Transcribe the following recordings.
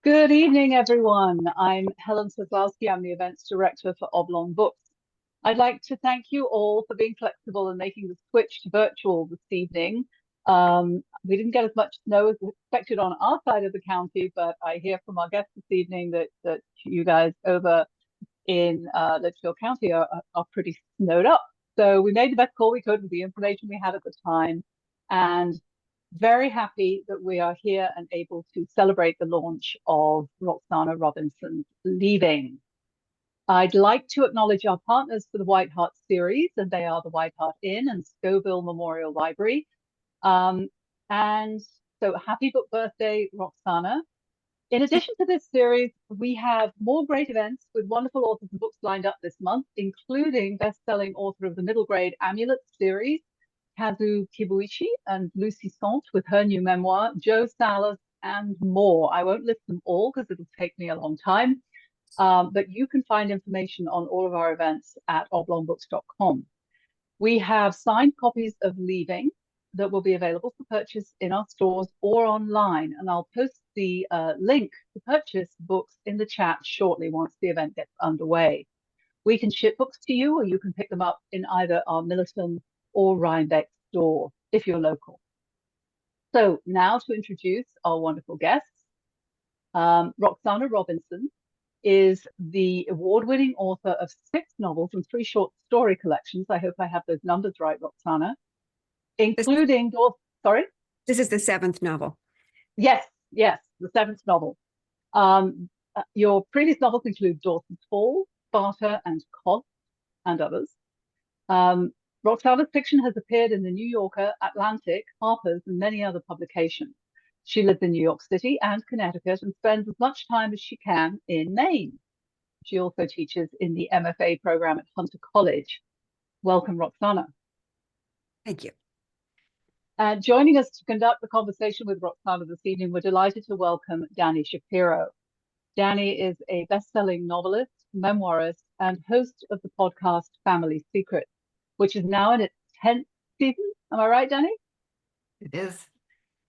Good evening, everyone. I'm Helen Soslowski. I'm the events director for Oblong Books. I'd like to thank you all for being flexible and making the switch to virtual this evening. We didn't get as much snow as expected on our side of the county, but I hear from our guests this evening that you guys over in Litchfield County are pretty snowed up. So we made the best call we could with the information we had at the time, and very happy that we are here and able to celebrate the launch of Roxana Robinson's Leaving. I'd like to acknowledge our partners for the White Hart series, and they are the White Hart Inn and Scoville Memorial Library. And so happy book birthday, Roxana. In addition to this series, we have more great events with wonderful authors and books lined up this month, including best-selling author of the middle grade Amulet series, Kazu Kibuichi, and Lucy Sant with her new memoir, Joe Salas, and more. I won't list them all because it'll take me a long time, but you can find information on all of our events at oblongbooks.com. We have signed copies of Leaving that will be available for purchase in our stores or online, and I'll post the link to purchase books in the chat shortly once the event gets underway. We can ship books to you, or you can pick them up in either our Millerton or Rhinebeck store if you're local. So now to introduce our wonderful guests. Roxana Robinson is the award-winning author of 6 novels and 3 short story collections. I hope I have those numbers right, Roxana. Including, sorry? This is the 7th novel. Yes, the 7th novel. Your previous novels include Dawson's Fall, Barter and Cod, and others. Roxana's fiction has appeared in the New Yorker, Atlantic, Harper's, and many other publications. She lives in New York City and Connecticut and spends as much time as she can in Maine. She also teaches in the MFA program at Hunter College. Welcome, Roxana. Thank you. Joining us to conduct the conversation with Roxana this evening, we're delighted to welcome Dani Shapiro. Dani is a best-selling novelist, memoirist, and host of the podcast Family Secrets, which is now in its 10th season. Am I right, Dani? It is.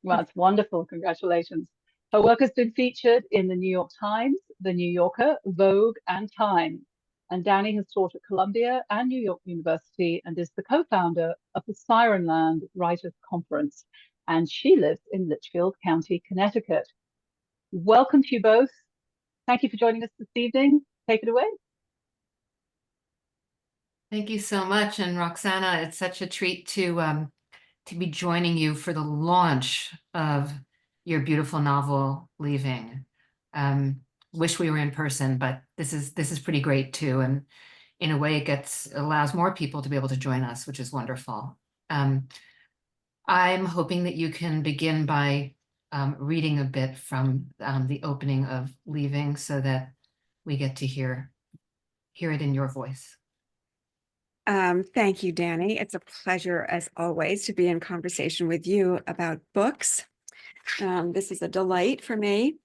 Well, it's wonderful. Congratulations. Her work has been featured in the New York Times, the New Yorker, Vogue, and Time. And Dani has taught at Columbia and New York University and is the co-founder of the Sirenland Writers Conference. And she lives in Litchfield County, Connecticut. Welcome to you both. Thank you for joining us this evening. Take it away. Thank you so much. And Roxana, it's such a treat to be joining you for the launch of your beautiful novel, Leaving. Wish we were in person, but this is pretty great too. And in a way, it allows more people to be able to join us, which is wonderful. I'm hoping that you can begin by reading a bit from the opening of Leaving so that we get to hear it in your voice. Thank you, Dani. It's a pleasure, as always, to be in conversation with you about books. This is a delight for me.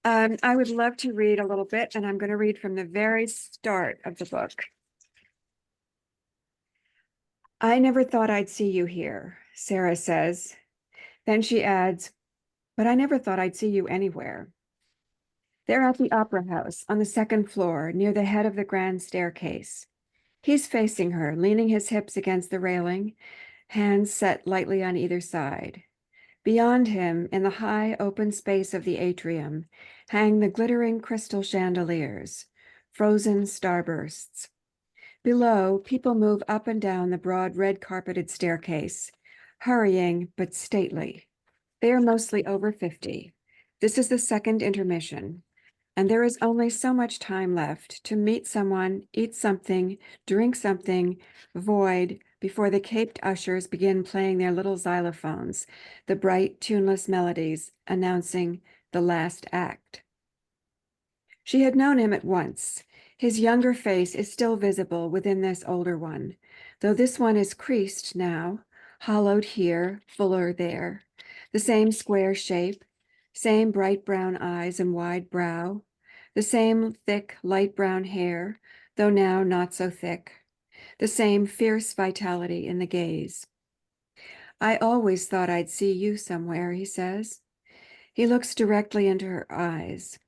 I would love to read a little bit, and I'm going to read from the very start of the book. I never thought I'd see you here, Sarah says. Then she adds, but I never thought I'd see you anywhere. They're at the Opera House on the 2nd floor near the head of the grand staircase. He's facing her, leaning his hips against the railing, hands set lightly on either side. Beyond him, in the high open space of the atrium, hang the glittering crystal chandeliers, frozen starbursts. Below, people move up and down the broad red-carpeted staircase, hurrying but stately. They are mostly over 50. This is the 2nd intermission, and there is only so much time left to meet someone, eat something, drink something, void, before the caped ushers begin playing their little xylophones, the bright, tuneless melodies announcing the last act. She had known him at once. His younger face is still visible within this older one, though this one is creased now, hollowed here, fuller there. The same square shape, same bright brown eyes and wide brow, the same thick, light brown hair, though now not so thick. The same fierce vitality in the gaze. I always thought I'd see you somewhere, he says. He looks directly into her eyes.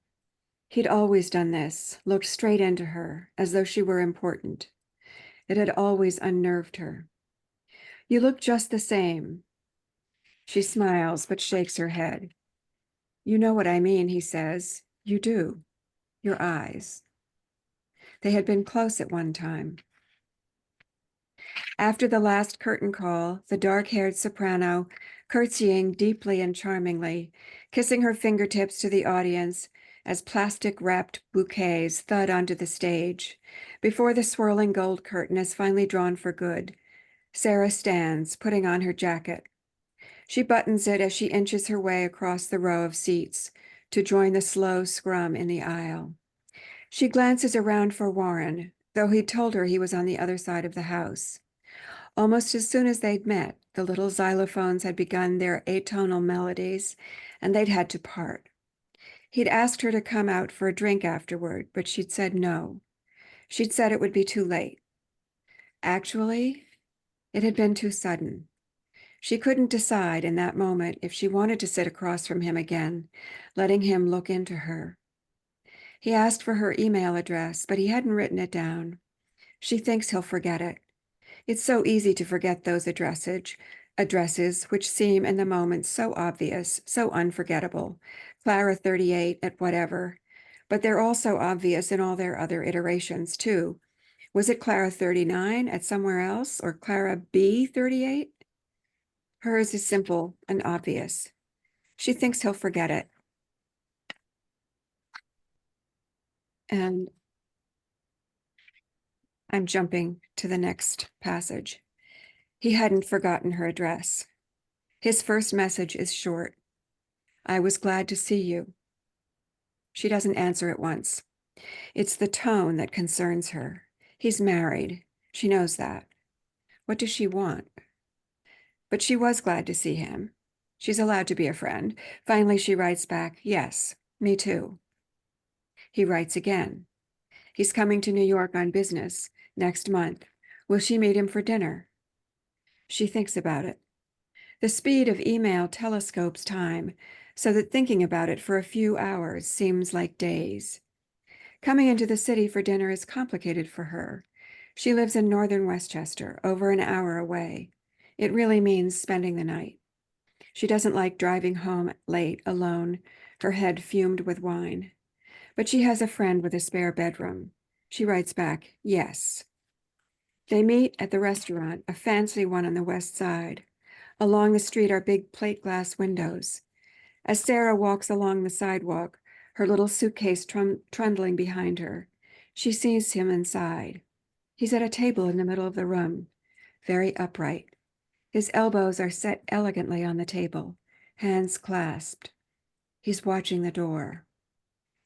He'd always done this, looked straight into her, as though she were important. It had always unnerved her. You look just the same. She smiles, but shakes her head. You know what I mean, he says. You do. Your eyes. They had been close at one time. After the last curtain call, the dark-haired soprano, curtsying deeply and charmingly, kissing her fingertips to the audience as plastic-wrapped bouquets thud onto the stage. Before the swirling gold curtain is finally drawn for good, Sarah stands, putting on her jacket. She buttons it as she inches her way across the row of seats to join the slow scrum in the aisle. She glances around for Warren, though he'd told her he was on the other side of the house. Almost as soon as they'd met, the little xylophones had begun their atonal melodies, and they'd had to part. He'd asked her to come out for a drink afterward, but she'd said no. She'd said it would be too late. Actually, it had been too sudden. She couldn't decide in that moment if she wanted to sit across from him again, letting him look into her. He asked for her email address, but he hadn't written it down. She thinks he'll forget it. It's so easy to forget those addresses which seem in the moment so obvious, so unforgettable. Clara 38 at whatever. But they're also obvious in all their other iterations, too. Was it Clara 39 at somewhere else, or Clara B 38? Hers is simple and obvious. She thinks he'll forget it. And I'm jumping to the next passage. He hadn't forgotten her address. His first message is short. I was glad to see you. She doesn't answer at once. It's the tone that concerns her. He's married. She knows that. What does she want? But she was glad to see him. She's allowed to be a friend. Finally, she writes back, yes, me too. He writes again. He's coming to New York on business next month. Will she meet him for dinner? She thinks about it. The speed of email telescopes time, so that thinking about it for a few hours seems like days. Coming into the city for dinner is complicated for her. She lives in northern Westchester, over an hour away. It really means spending the night. She doesn't like driving home late, alone, her head fumed with wine. But she has a friend with a spare bedroom. She writes back, yes. They meet at the restaurant, a fancy one on the west side. Along the street are big plate glass windows. As Sarah walks along the sidewalk, her little suitcase trundling behind her, she sees him inside. He's at a table in the middle of the room, very upright. His elbows are set elegantly on the table, hands clasped. He's watching the door.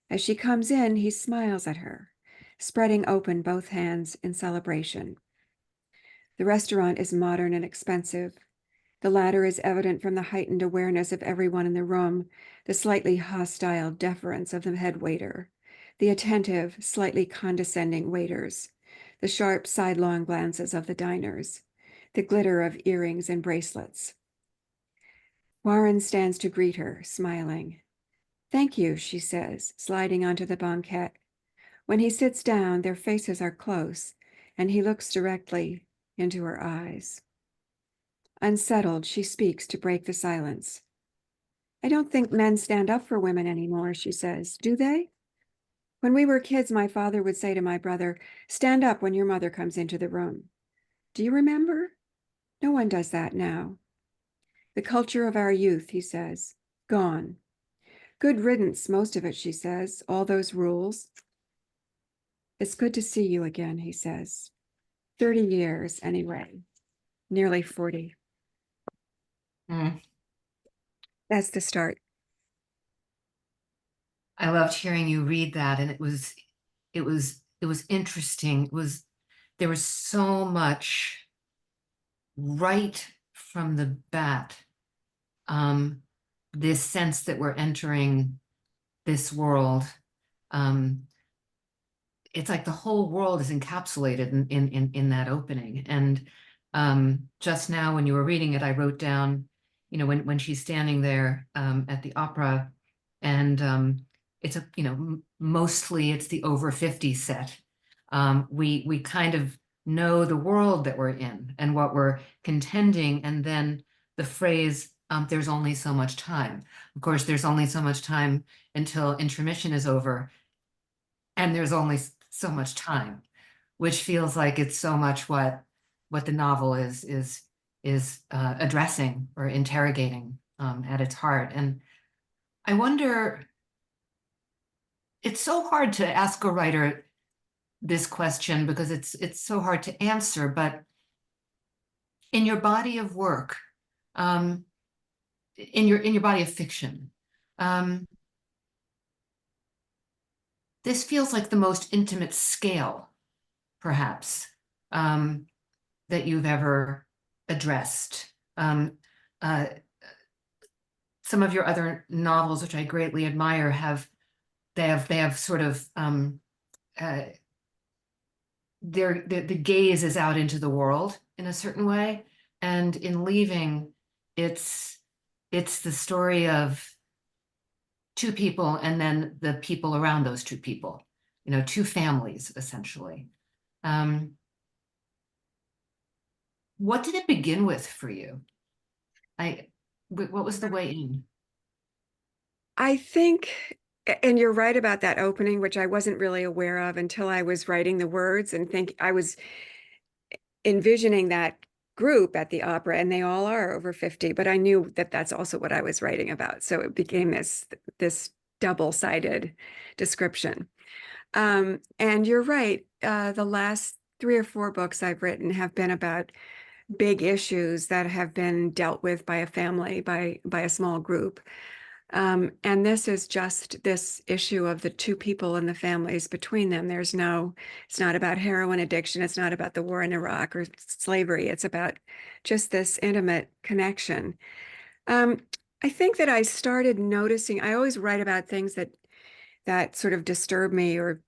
As she comes in, he smiles at her, spreading open both hands in celebration. The restaurant is modern and expensive. The latter is evident from the heightened awareness of everyone in the room, the slightly hostile deference of the head waiter, the attentive, slightly condescending waiters, the sharp sidelong glances of the diners, the glitter of earrings and bracelets. Warren stands to greet her, smiling. Thank you, she says, sliding onto the banquette. When he sits down, their faces are close, and he looks directly into her eyes. Unsettled, she speaks to break the silence. I don't think men stand up for women anymore, she says. Do they? When we were kids, my father would say to my brother, stand up when your mother comes into the room. Do you remember? No one does that now. The culture of our youth, he says, gone. Good riddance, most of it, she says, all those rules. It's good to see you again, he says. 30 years, anyway. Nearly 40. That's the start. I loved hearing you read that, and it was interesting. There was so much right from the bat. This sense that we're entering this world. It's like the whole world is encapsulated in that opening. And just now when you were reading it, I wrote down, you know, when she's standing there at the opera, and it's a, you know, mostly it's the over 50 set. We kind of know the world that we're in and what we're contending, and then the phrase, there's only so much time. Of course, there's only so much time until intermission is over, and there's only so much time, which feels like it's so much what the novel is addressing or interrogating at its heart. And I wonder, it's so hard to ask a writer this question because it's so hard to answer, but in your body of work, in your body of fiction, this feels like the most intimate scale, perhaps, that you've ever addressed. Some of your other novels, which I greatly admire, they have sort of the gaze is out into the world in a certain way, and in Leaving, it's the story of two people and then the people around those two people, you know, two families essentially. What did it begin with for you? What was the way in? I think, and you're right about that opening, which I wasn't really aware of until I was writing the words, and I was envisioning that group at the opera, and they all are over 50, but I knew that that's also what I was writing about. So it became this double-sided description. And you're right. The last 3 or 4 books I've written have been about big issues that have been dealt with by a family, by a small group. And this is just this issue of the two people and the families between them. It's not about heroin addiction. It's not about the war in Iraq or slavery. It's about just this intimate connection. I think that I started noticing, I always write about things that sort of disturb me or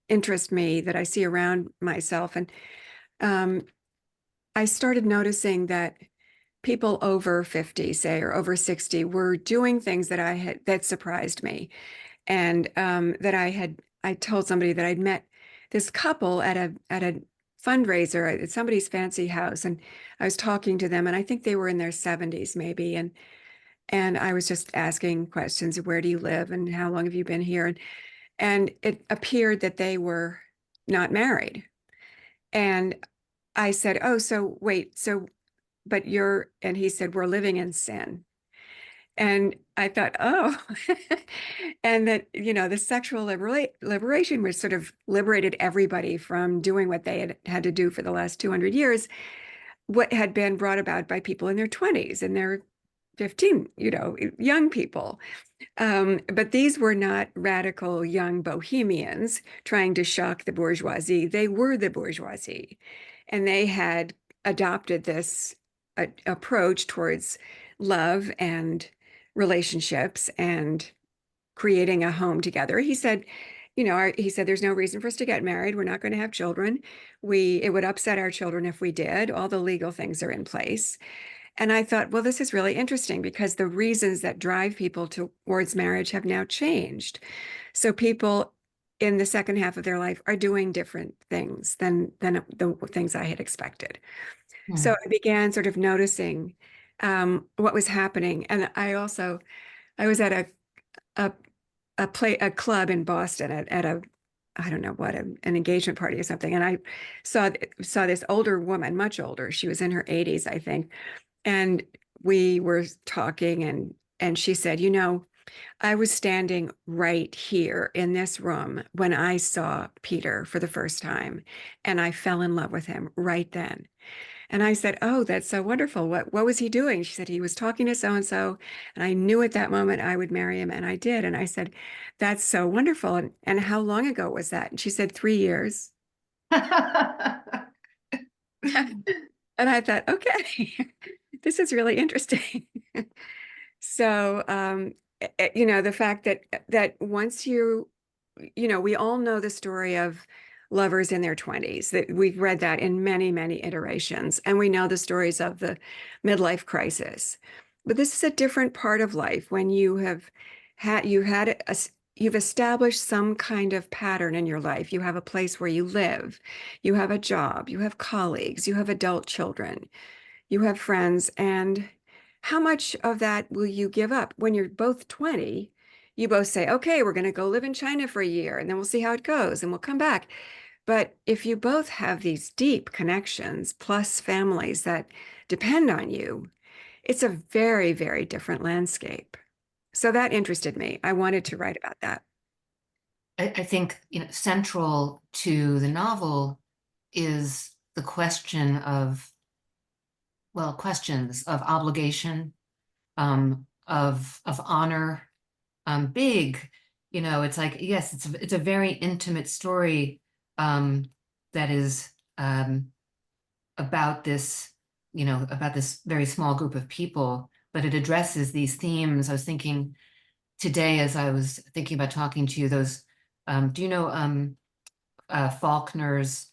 interest me, that I see around myself. And I started noticing that people over 50, say, or over 60 were doing things that surprised me. And that I told somebody that I'd met this couple at a fundraiser at somebody's fancy house. And I was talking to them, and I think they were in their 70s maybe. And I was just asking questions of, where do you live and how long have you been here? And it appeared that they were not married. And I said, oh, so wait, but and he said, we're living in sin. And I thought, oh, and that, you know, the sexual liberation, which sort of liberated everybody from doing what they had to do for the last 200 years, what had been brought about by people in their 20s and their 15, you know, young people. But these were not radical young bohemians trying to shock the bourgeoisie. They were the bourgeoisie, and they had adopted this approach towards love and relationships and creating a home together. He said, you know, he said, there's no reason for us to get married. We're not going to have children. It would upset our children if we did. All the legal things are in place. And I thought, well, this is really interesting because the reasons that drive people towards marriage have now changed. So people in the second half of their life are doing different things than the things I had expected. So I began sort of noticing what was happening. And I was at a club in Boston at a, I don't know what, an engagement party or something. And I saw this older woman, much older. She was in her 80s, I think. And we were talking, and she said, you know, I was standing right here in this room when I saw Peter for the first time, and I fell in love with him right then. And I said, oh, that's so wonderful. What was he doing? She said, he was talking to so-and-so, and I knew at that moment I would marry him, and I did. And I said, that's so wonderful. And how long ago was that? And she said, 3 years. And I thought, okay, this is really interesting. So, you know, the fact that once you know, we all know the story of lovers in their 20s, that we've read that in many, many iterations. And we know the stories of the midlife crisis. But this is a different part of life when you've established some kind of pattern in your life. You have a place where you live, you have a job, you have colleagues, you have adult children, you have friends. And how much of that will you give up? When you're both 20, you both say, okay, we're going to go live in China for a year and then we'll see how it goes and we'll come back. But if you both have these deep connections, plus families that depend on you, it's a very, very different landscape. So that interested me. I wanted to write about that. I think, central to the novel is the question of, well, questions of obligation, of honor, big, it's like, yes, it's a very intimate story, that is, about this, about this very small group of people, but it addresses these themes. I was thinking today, as I was thinking about talking to you, those, do you know Faulkner's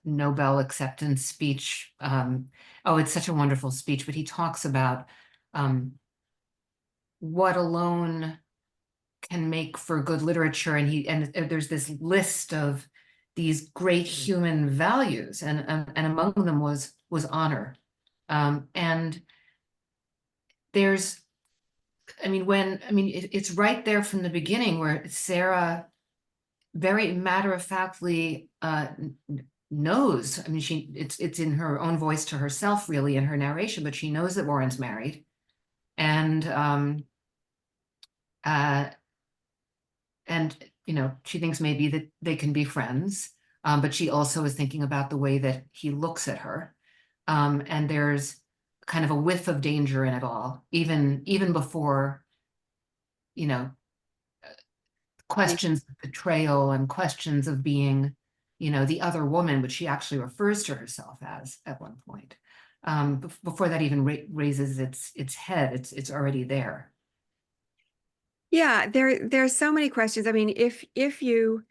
Nobel acceptance speech? Oh, it's such a wonderful speech, but he talks about what alone can make for good literature, and there's this list of these great human values, and among them was honor, and there's, it's right there from the beginning where Sarah very matter-of-factly knows. It's in her own voice to herself, really, in her narration, but she knows that Warren's married, and she thinks maybe that they can be friends, but she also is thinking about the way that he looks at her, and there's kind of a whiff of danger in it all, even before, questions of betrayal and questions of being, the other woman, which she actually refers to herself as at one point. Before that even raises its head, it's already there. Yeah, there's so many questions. I mean, if you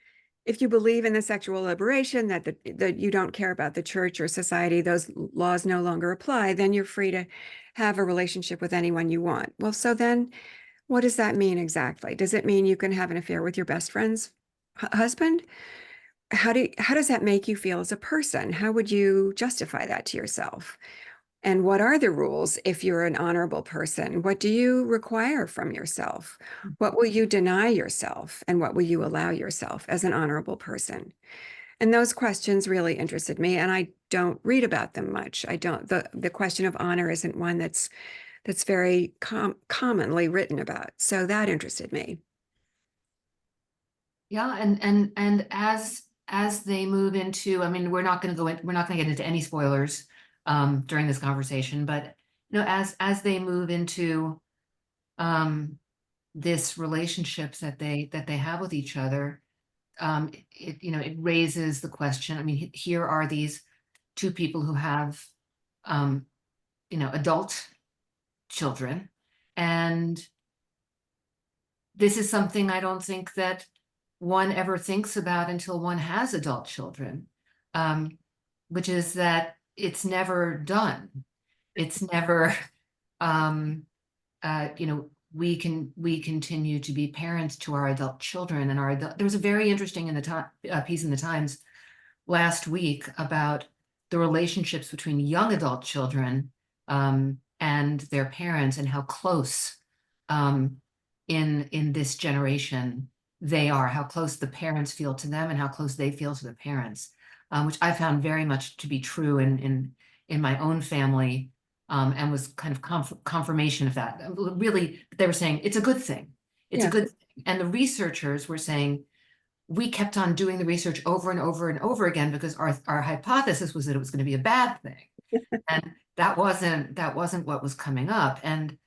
believe in the sexual liberation, that you don't care about the church or society, those laws no longer apply, then you're free to have a relationship with anyone you want. Well, so then what does that mean exactly? Does it mean you can have an affair with your best friend's husband? How does that make you feel as a person? How would you justify that to yourself? And what are the rules if you're an honorable person? What do you require from yourself? What will you deny yourself? And what will you allow yourself as an honorable person? And those questions really interested me, and I don't read about them much. The question of honor isn't one that's very commonly written about. So that interested me. Yeah, and as they move into, we're not going to get into any spoilers during this conversation, but as they move into this relationships that they have with each other, it raises the question. Here are these two people who have adult children, and this is something I don't think that one ever thinks about until one has adult children, which is that it's never done. It's never, we continue to be parents to our adult children, and there was a very interesting piece in the Times last week about the relationships between young adult children and their parents, and how close in this generation they are, how close the parents feel to them and how close they feel to the parents, which I found very much to be true in my own family, and was kind of confirmation of that. Really, they were saying it's a good thing. It's a good thing. And the researchers were saying, we kept on doing the research over and over and over again because our hypothesis was that it was going to be a bad thing. And that wasn't what was coming up. And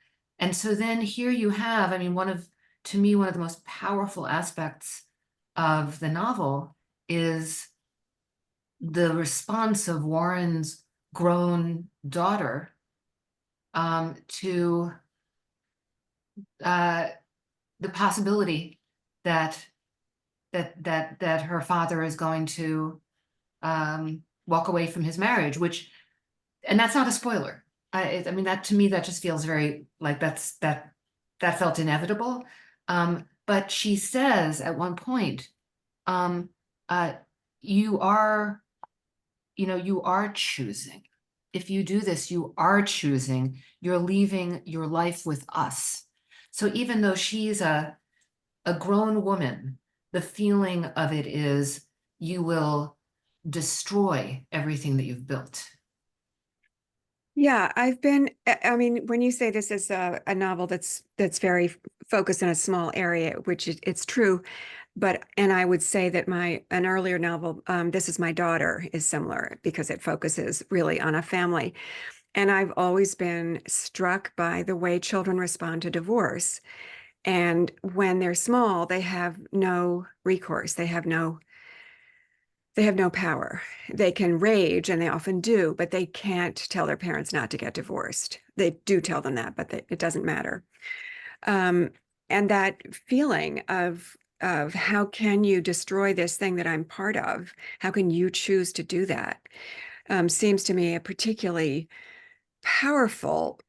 so then here you have, to me, one of the most powerful aspects of the novel is the response of Warren's grown daughter to the possibility that her father is going to walk away from his marriage, and that's not a spoiler. I mean, that to me, that just feels very like that felt inevitable. But she says at one point, um, you are, you are choosing. If you do this, you are choosing. You're leaving your life with us. So even though she's a grown woman, the feeling of it is you will destroy everything that you've built. Yeah, I mean, when you say this is a novel that's very focused in a small area, which it's true, and I would say that an earlier novel, This Is My Daughter, is similar because it focuses really on a family. And I've always been struck by the way children respond to divorce. And when they're small, they have no recourse. They have no power. They can rage, and they often do, but they can't tell their parents not to get divorced. They do tell them that, but it doesn't matter. And that feeling of how can you destroy this thing that I'm part of? How can you choose to do that? Seems to me a particularly powerful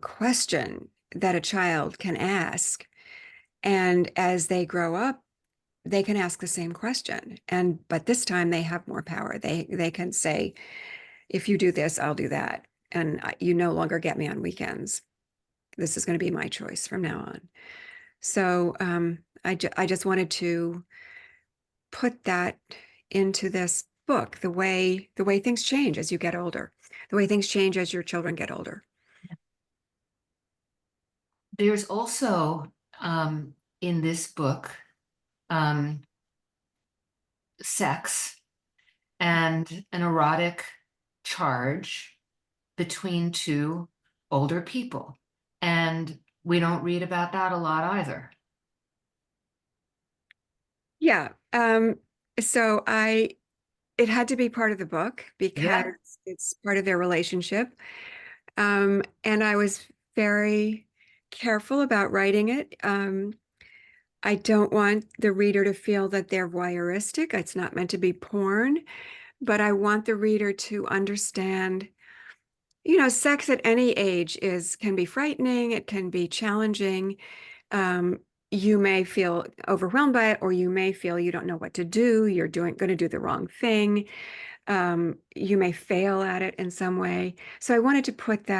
question that a child can ask. And as they grow up, they can ask the same question. But this time they have more power. They can say, if you do this, I'll do that. And you no longer get me on weekends. This is going to be my choice from now on. So I just wanted to put that into this book, the way things change as you get older, the way things change as your children get older. There's also in this book sex and an erotic charge between two older people. And we don't read about that a lot either. Yeah. So it had to be part of the book because it's part of their relationship. And I was very careful about writing it. I don't want the reader to feel that they're voyeuristic. It's not meant to be porn, but I want the reader to understand, sex at any age can be frightening. It can be challenging. You may feel overwhelmed by it, or you may feel you don't know what to do. You're going to do the wrong thing. You may fail at it in some way. So I wanted to put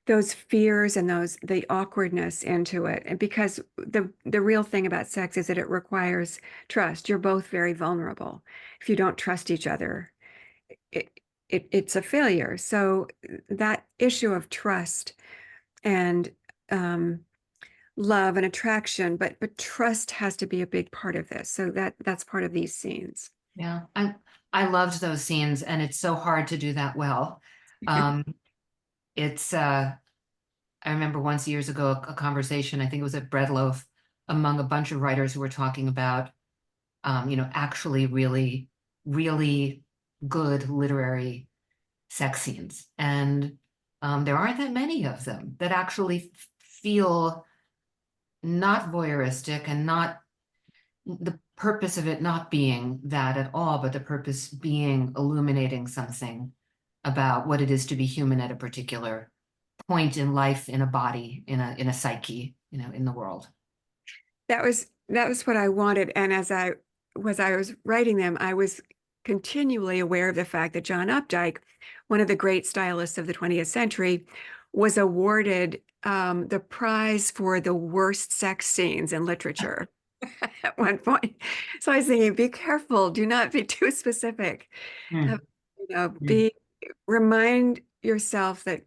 those fears and the awkwardness into it. And because the real thing about sex is that it requires trust. You're both very vulnerable. If you don't trust each other, it's a failure. So that issue of trust and love and attraction, but trust has to be a big part of this. So that's part of these scenes. Yeah, I loved those scenes, and it's so hard to do that well. It's I remember once years ago a conversation, I think it was at Bread Loaf, among a bunch of writers who were talking about actually really, really good literary sex scenes. And there aren't that many of them that actually feel not voyeuristic, and not the purpose of it not being that at all, but the purpose being illuminating something about what it is to be human at a particular point in life, in a body, in a psyche, in the world. That was what I wanted. And as I was writing them, I was continually aware of the fact that John Updike, one of the great stylists of the 20th century, was awarded the prize for the worst sex scenes in literature at one point. So I was thinking, be careful, do not be too specific. Remind yourself that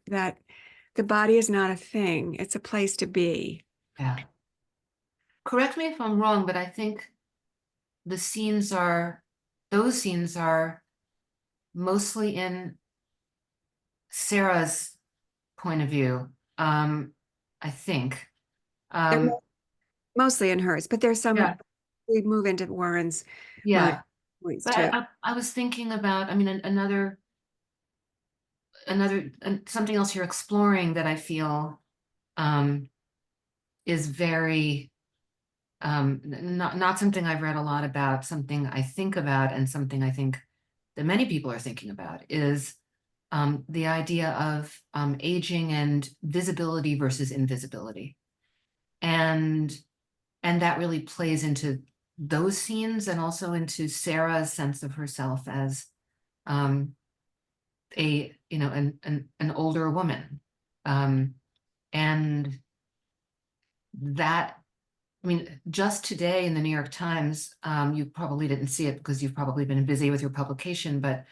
the body is not a thing; it's a place to be. Yeah. Correct me if I'm wrong, but I think those scenes are mostly in Sarah's point of view. I think. They're mostly in hers, but there's some, Yeah. we move into Warren's Yeah. points But too. I was thinking about, another something else you're exploring that I feel is very not something I've read a lot about, something I think about, and something I think that many people are thinking about, is the idea of aging and visibility versus invisibility. And that really plays into those scenes and also into Sarah's sense of herself as a, you know, an older woman. And that, I mean, just today in the New York Times, you probably didn't see it because you've probably been busy with your publication, but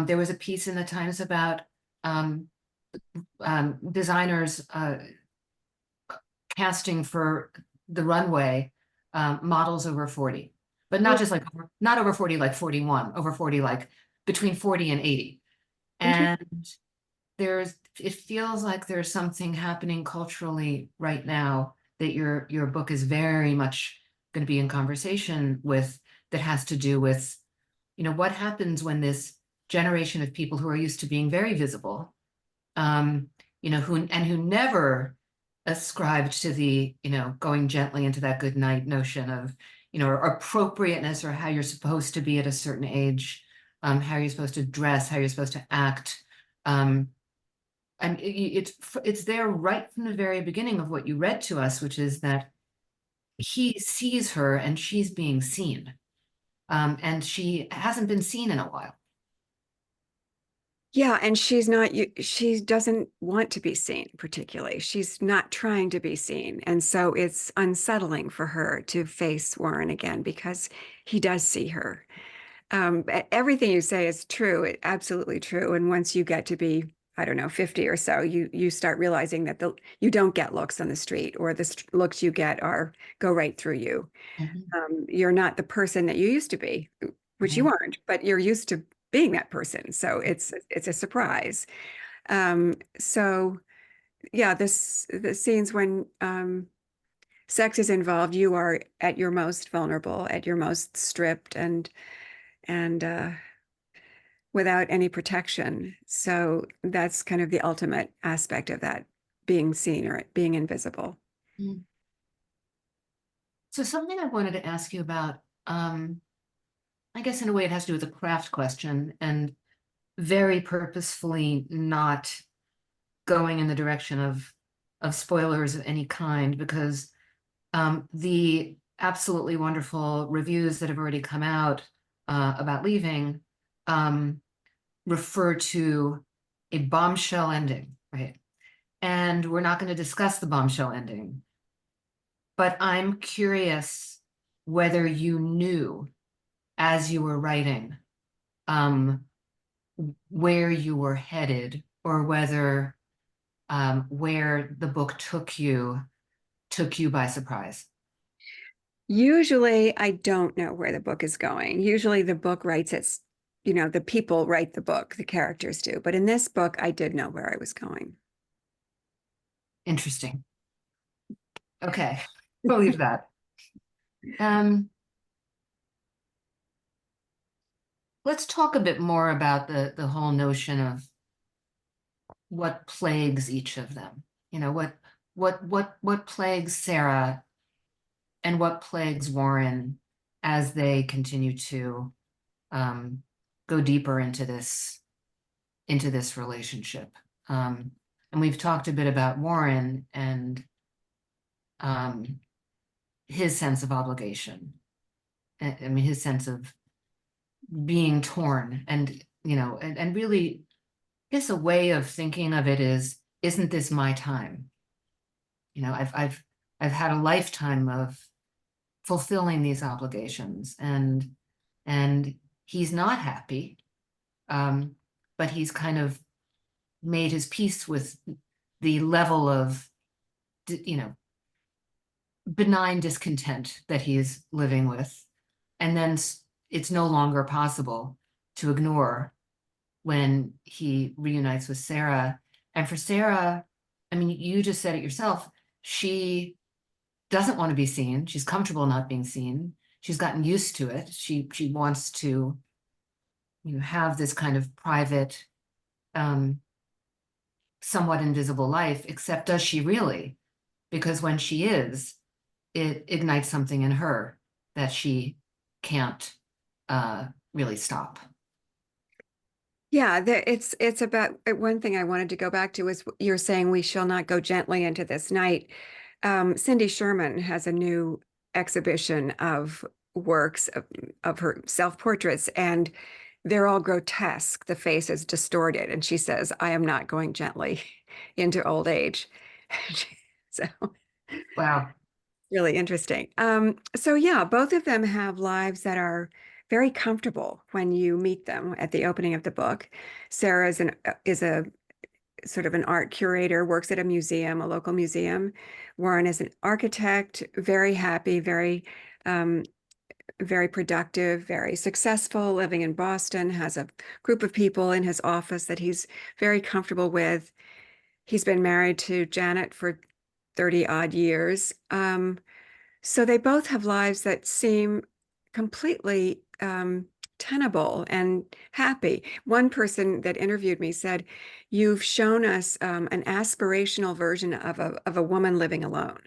there was a piece in the Times about designers casting for the runway models over 40, but not just like, not over 40 like 41, over 40 like between 40 and 80. And it feels like there's something happening culturally right now that your book is very much going to be in conversation with, that has to do with, you know, what happens when this generation of people who are used to being very visible, you know, who never ascribed to the, you know, going gently into that good night notion of, you know, or appropriateness, or how you're supposed to be at a certain age, how you're supposed to dress, how you're supposed to act. And it's there right from the very beginning of what you read to us, which is that he sees her and she's being seen. And she hasn't been seen in a while. Yeah, and she doesn't want to be seen particularly. She's not trying to be seen. And so it's unsettling for her to face Warren again because he does see her. Everything you say is true, absolutely true. And once you get to be, I don't know, 50 or so, you start realizing that you don't get looks on the street, or the looks you get go right through you. You're not the person that you used to be, which you aren't, but you're used to being that person. So it's a surprise. So yeah, the scenes when sex is involved, you are at your most vulnerable, at your most stripped, and without any protection. So that's kind of the ultimate aspect of that, being seen or being invisible. So something I wanted to ask you about, I guess in a way it has to do with a craft question, and very purposefully not going in the direction of spoilers of any kind, because the absolutely wonderful reviews that have already come out about Leaving refer to a bombshell ending, right? And we're not going to discuss the bombshell ending, but I'm curious whether you knew as you were writing where you were headed, or whether where the book took you by surprise. Usually I don't know where the book is going. Usually the book writes its, you know, the people write the book, the characters do. But in this book, I did know where I was going. Interesting. Okay, believe that. Let's talk a bit more about the whole notion of what plagues each of them. You know, what plagues Sarah and what plagues Warren as they continue to go deeper into this relationship. And we've talked a bit about Warren and his sense of obligation. I mean, his sense of being torn, and, you know, and really, I guess a way of thinking of it is, isn't this my time? You know, I've had a lifetime of fulfilling these obligations, and he's not happy, but he's kind of made his peace with the level of, you know, benign discontent that he is living with. And then it's no longer possible to ignore when he reunites with Sarah. And for Sarah, I mean, you just said it yourself, she doesn't want to be seen. She's comfortable not being seen. She's gotten used to it. She wants to, you know, have this kind of private, somewhat invisible life, except does she really? Because when she is, it ignites something in her that she can't really stop. Yeah, it's about one thing I wanted to go back to is you're saying we shall not go gently into this night. Cindy Sherman has a new exhibition of works of her self-portraits, and they're all grotesque. The face is distorted, and she says, "I am not going gently into old age." So Wow. really interesting. So yeah, both of them have lives that are very comfortable when you meet them at the opening of the book. Sarah is a sort of an art curator, works at a museum, a local museum. Warren is an architect, very happy, um, very productive, very successful, living in Boston, has a group of people in his office that he's very comfortable with. He's been married to Janet for 30 odd years. So they both have lives that seem completely tenable and happy. One person that interviewed me said, "You've shown us an aspirational version of a woman living alone,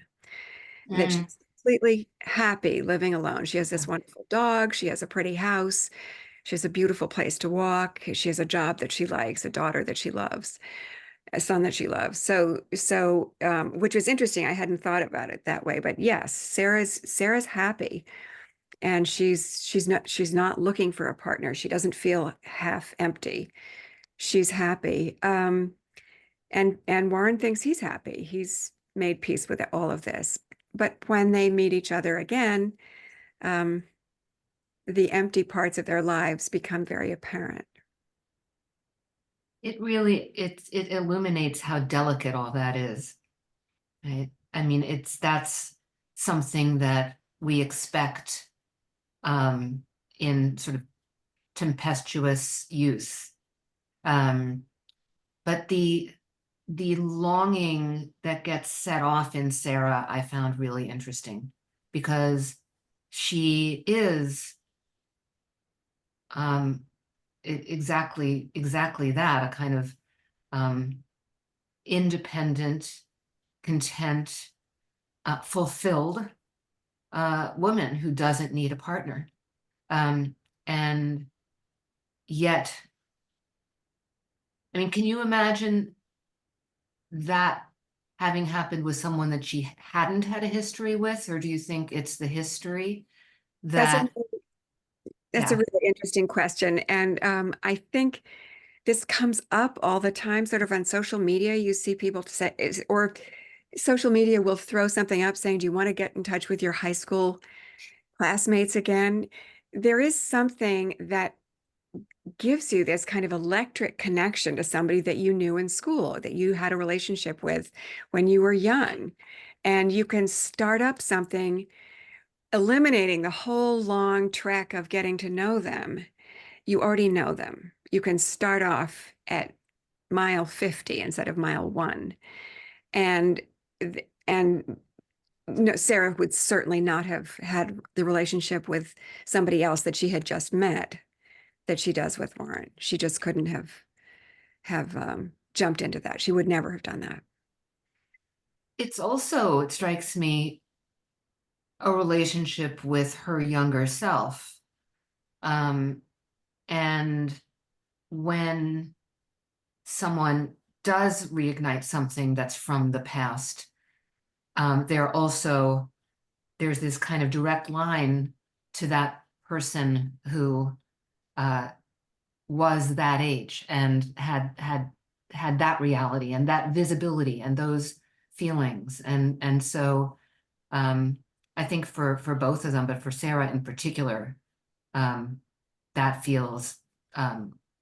that Mm. she's completely happy living alone. She has this wonderful dog. She has a pretty house. She has a beautiful place to walk. She has a job that she likes, a daughter that she loves, a son that she loves." So, which was interesting. I hadn't thought about it that way, but yes, Sarah's happy, and she's not looking for a partner. She doesn't feel half empty. She's happy. And Warren thinks he's happy. He's made peace with all of this. But when they meet each other again, um, the empty parts of their lives become very apparent. It really, it illuminates how delicate all that is, right? I mean, that's something that we expect in sort of tempestuous youth. But the longing that gets set off in Sarah, I found really interesting, because she is exactly that, a kind of independent, content, fulfilled woman who doesn't need a partner. And yet, I mean, can you imagine that having happened with someone that she hadn't had a history with? Or do you think it's the history That's a that, that's a yeah, really interesting question, and I think this comes up all the time, sort of on social media. You see people say, or social media will throw something up saying, "Do you want to get in touch with your high school classmates again?" There is something that gives you this kind of electric connection to somebody that you knew in school, that you had a relationship with when you were young. And you can start up something, eliminating the whole long trek of getting to know them. You already know them. You can start off at mile 50 instead of mile 1. And and no, Sarah would certainly not have had the relationship with somebody else that she had just met that she does with Warren. She just couldn't have jumped into that. She would never have done that. it's also, it strikes me, a relationship with her younger self. And when someone does reignite something that's from the past, there's this kind of direct line to that person who was that age and had that reality and that visibility and those feelings. And so I think for both of them, but for Sarah in particular, that feels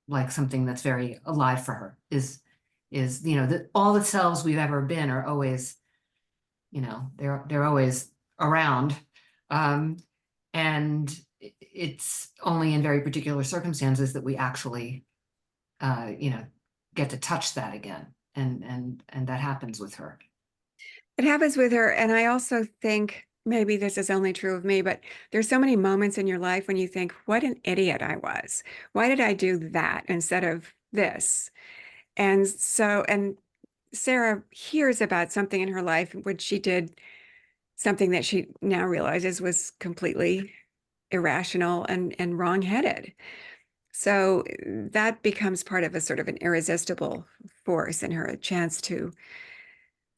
like something that's very alive for her, is all the selves we've ever been are always, they're always around. And it's only in very particular circumstances that we actually get to touch that again. And that happens with her. It happens with her. And I also think maybe this is only true of me, but there's so many moments in your life when you think, what an idiot I was. Why did I do that instead of this? And Sarah hears about something in her life in which she did something that she now realizes was completely irrational and wrong-headed. So that becomes part of a sort of an irresistible force in her, a chance to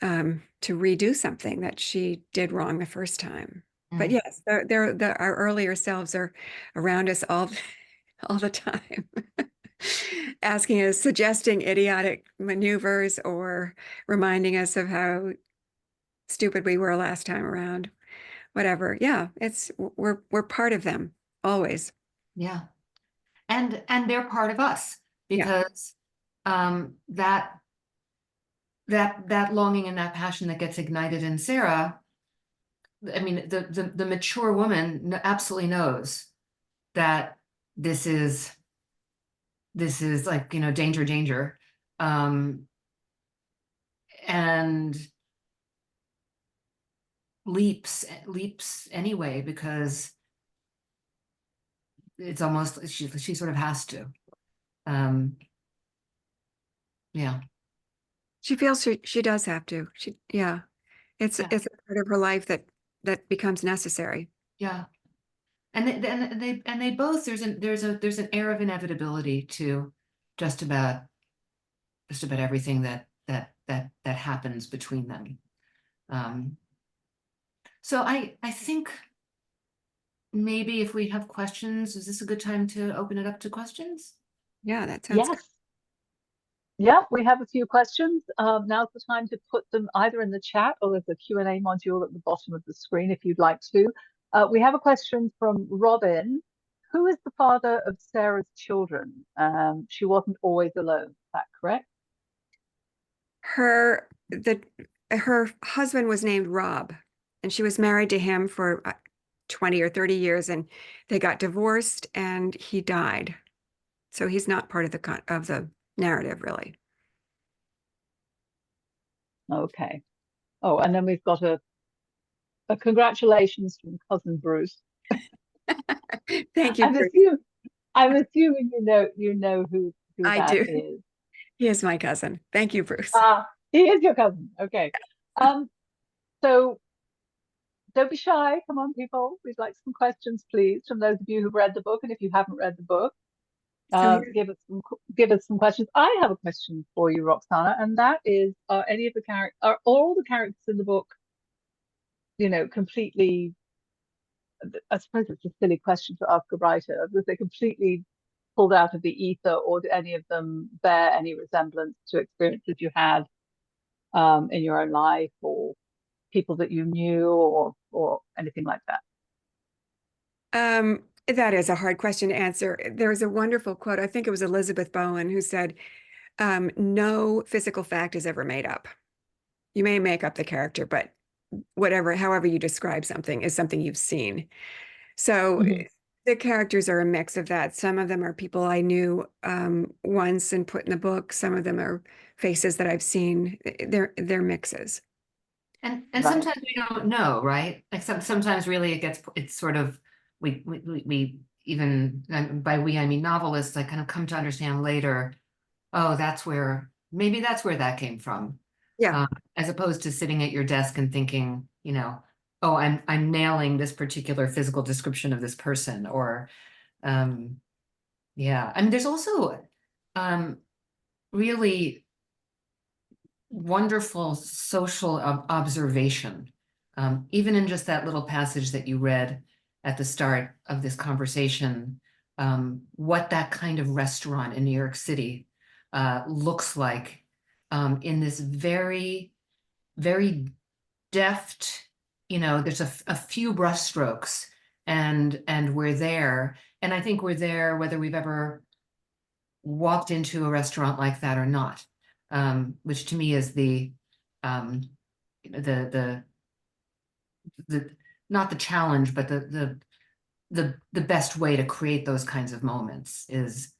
redo something that she did wrong the first time. But Mm. yes, our earlier selves are around us all the time, asking us, suggesting idiotic maneuvers or reminding us of how stupid we were last time around. Whatever. Yeah, we're part of them always. Yeah. And they're part of us Yeah. because that longing and that passion that gets ignited in Sarah, I mean, the mature woman absolutely knows that this is like, danger, danger. And leaps anyway, because it's almost, she sort of has to. Yeah. She feels she does have to. Yeah. It's Yeah. a part of her life that becomes necessary. Yeah. And they both, there's an air of inevitability to just about everything that happens between them. So I think maybe if we have questions, is this a good time to open it up to questions? Yeah, that sounds good. Yes. Yeah, we have a few questions. Now's the time to put them either in the chat or there's a Q&A module at the bottom of the screen if you'd like to. We have a question from Robin. Who is the father of Sarah's children? She wasn't always alone. Is that correct? Her husband was named Rob, and she was married to him for 20 or 30 years, and they got divorced and he died. So he's not part of the narrative, really. Okay. Oh, and then we've got a congratulations from cousin Bruce. Thank you, Bruce. I'm assuming you know who I that do. is. He is my cousin. Thank you, Bruce. He is your cousin. Okay. So don't be shy. Come on, people. We'd like some questions, please, from those of you who've read the book. And if you haven't read the book, give us some questions. I have a question for you, Roxana, and that is: are all the characters in the book, completely? I suppose it's a silly question to ask a writer. Was they completely pulled out of the ether, or do any of them bear any resemblance to experiences you had in your own life, or people that you knew, or anything like that? That is a hard question to answer. There's a wonderful quote. I think it was Elizabeth Bowen who said, no physical fact is ever made up. You may make up the character, but however you describe something is something you've seen. So the characters are a mix of that. Some of them are people I knew once and put in the book. Some of them are faces that I've seen. They're mixes. And Right. sometimes we don't know, right? Like sometimes really it's sort of, we even, and by we, I mean novelists, I kind of come to understand later, oh, maybe that's where that came from. Yeah. As opposed to sitting at your desk and thinking, oh, I'm nailing this particular physical description of this person, or, yeah. I mean, there's also really wonderful social observation, even in just that little passage that you read at the start of this conversation, what that kind of restaurant in New York City looks like, in this very, very deft, there's a few brushstrokes, and we're there. And I think we're there whether we've ever walked into a restaurant like that or not, which to me is the not the challenge, but the best way to create those kinds of moments is,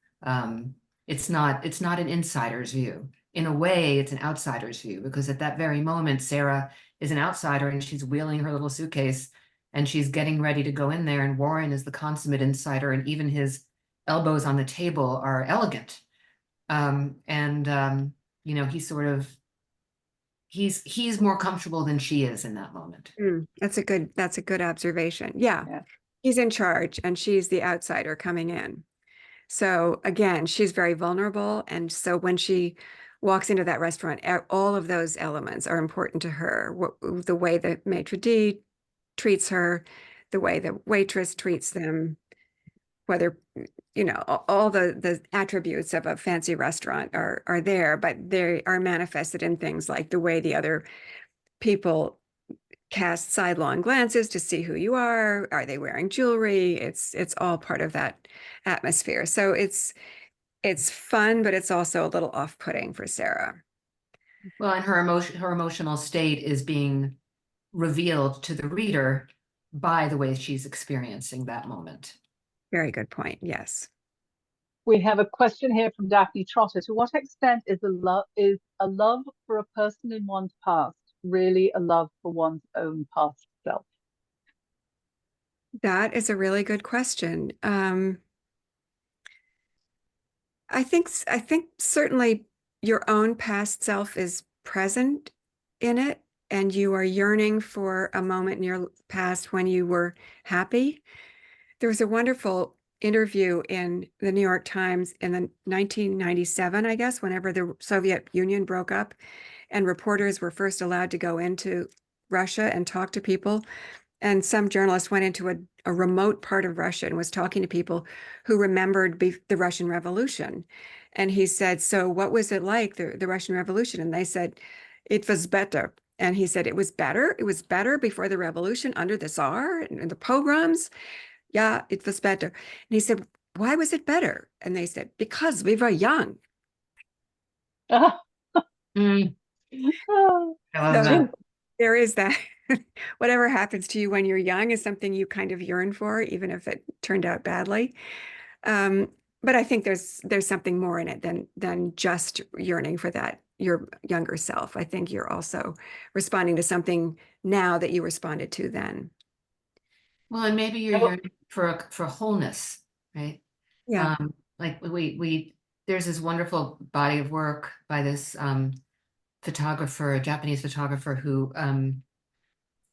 it's not an insider's view. In a way, it's an outsider's view, because at that very moment, Sarah is an outsider and she's wheeling her little suitcase and she's getting ready to go in there, and Warren is the consummate insider, and even his elbows on the table are elegant. He's more comfortable than she is in that moment. That's a good observation. Yeah. He's in charge and she's the outsider coming in. So again, she's very vulnerable. And so when she walks into that restaurant, all of those elements are important to her. The way the maitre d' treats her, the way the waitress treats them, whether, all the attributes of a fancy restaurant are there, but they are manifested in things like the way the other people cast sidelong glances to see who you are. Are they wearing jewelry? It's all part of that atmosphere. So it's fun, but it's also a little off-putting for Sarah. Well, and her emotional state is being revealed to the reader by the way she's experiencing that moment. Very good point. Yes. We have a question here from Daphne Trotter. To what extent is a love for a person in one's past really a love for one's own past self? That is a really good question. I think certainly your own past self is present in it, and you are yearning for a moment in your past when you were happy. There was a wonderful interview in the New York Times in the 1997, I guess, whenever the Soviet Union broke up, and reporters were first allowed to go into Russia and talk to people. And some journalist went into a remote part of Russia and was talking to people who remembered the Russian Revolution. And he said, so what was it like, the Russian Revolution? And they said, it was better. And he said, it was better. It was better before the revolution under the Tsar and the pogroms. Yeah, it was better. And he said, why was it better? And they said, because we were young. Mm, Oh, I love So that. there is that. Whatever happens to you when you're young is something you kind of yearn for, even if it turned out badly. But I think there's something more in it than just yearning for that, your younger self. I think you're also responding to something now that you responded to then. Well, and maybe you're yearning for wholeness, right? Yeah. Like we there's this wonderful body of work by this photographer, a Japanese photographer who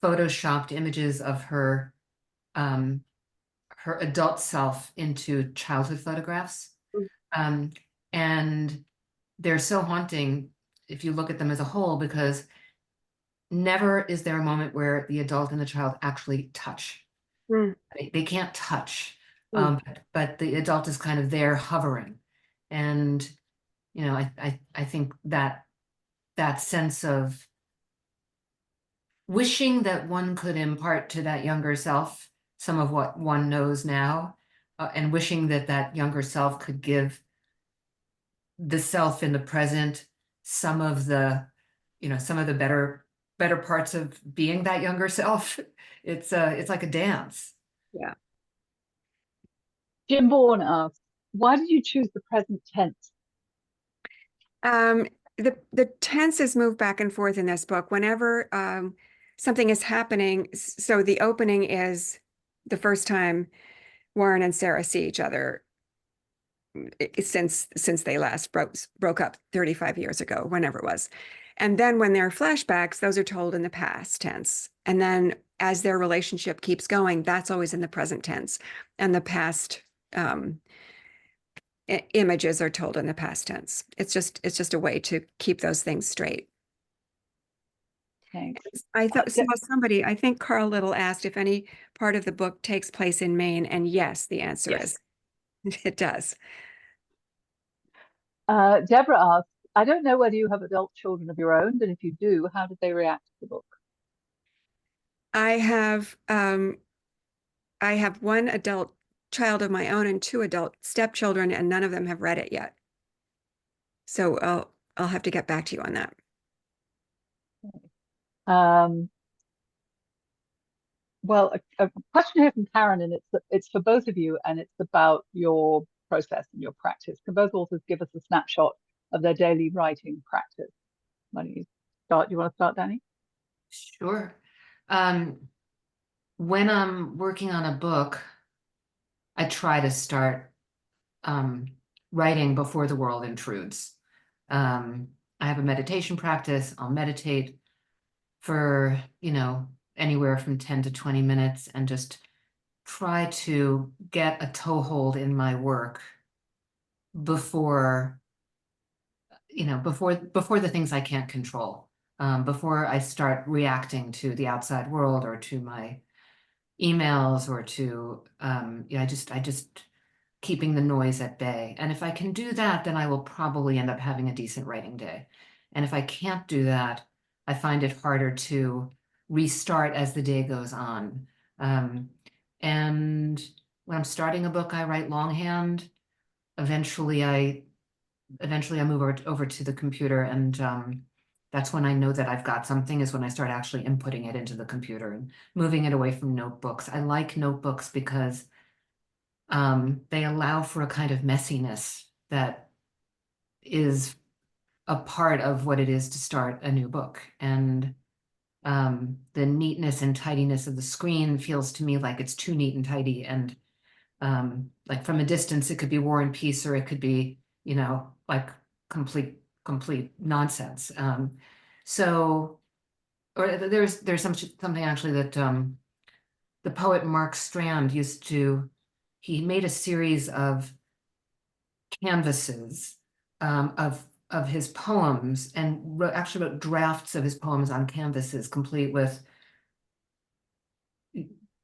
photoshopped images of her adult self into childhood photographs. And they're so haunting if you look at them as a whole, because never is there a moment where the adult and the child actually touch. Mm. They can't touch, but the adult is kind of there hovering. And, I think that sense of wishing that one could impart to that younger self some of what one knows now, and wishing that that younger self could give the self in the present some of the, better parts of being that younger self. It's like a dance. Yeah. Jim Bourne asks, why did you choose the present tense? The tenses move back and forth in this book whenever something is happening. So the opening is the first time Warren and Sarah see each other since they last broke up 35 years ago, whenever it was. And then when there are flashbacks, those are told in the past tense. And then as their relationship keeps going, that's always in the present tense. And the past images are told in the past tense. It's just a way to keep those things straight. Thanks. I think Carl Little asked if any part of the book takes place in Maine, and yes, the answer is it does. Deborah asks, I don't know whether you have adult children of your own, but if you do, how did they react to the book? I have one adult child of my own and two adult stepchildren, and none of them have read it yet. So I'll have to get back to you on that. Well, a question here from Karen, and it's for both of you, and it's about your process and your practice. Can both authors give us a snapshot of their daily writing practice? Why don't you start? Do you want to start, Dani? Sure. When I'm working on a book, I try to start writing before the world intrudes. I have a meditation practice. I'll meditate for, anywhere from 10 to 20 minutes and just try to get a toehold in my work before, before the things I can't control, before I start reacting to the outside world or to my emails or to, I just keeping the noise at bay. And if I can do that, then I will probably end up having a decent writing day. And if I can't do that, I find it harder to restart as the day goes on. And when I'm starting a book, I write longhand. Eventually I move over to the computer, and that's when I know that I've got something, is when I start actually inputting it into the computer and moving it away from notebooks. I like notebooks because they allow for a kind of messiness that is a part of what it is to start a new book. And the neatness and tidiness of the screen feels to me like it's too neat and tidy. And like from a distance, it could be War and Peace, or it could be, like complete nonsense. So, or there's something actually that the poet Mark Strand he made a series of canvases of his poems, and actually wrote drafts of his poems on canvases, complete with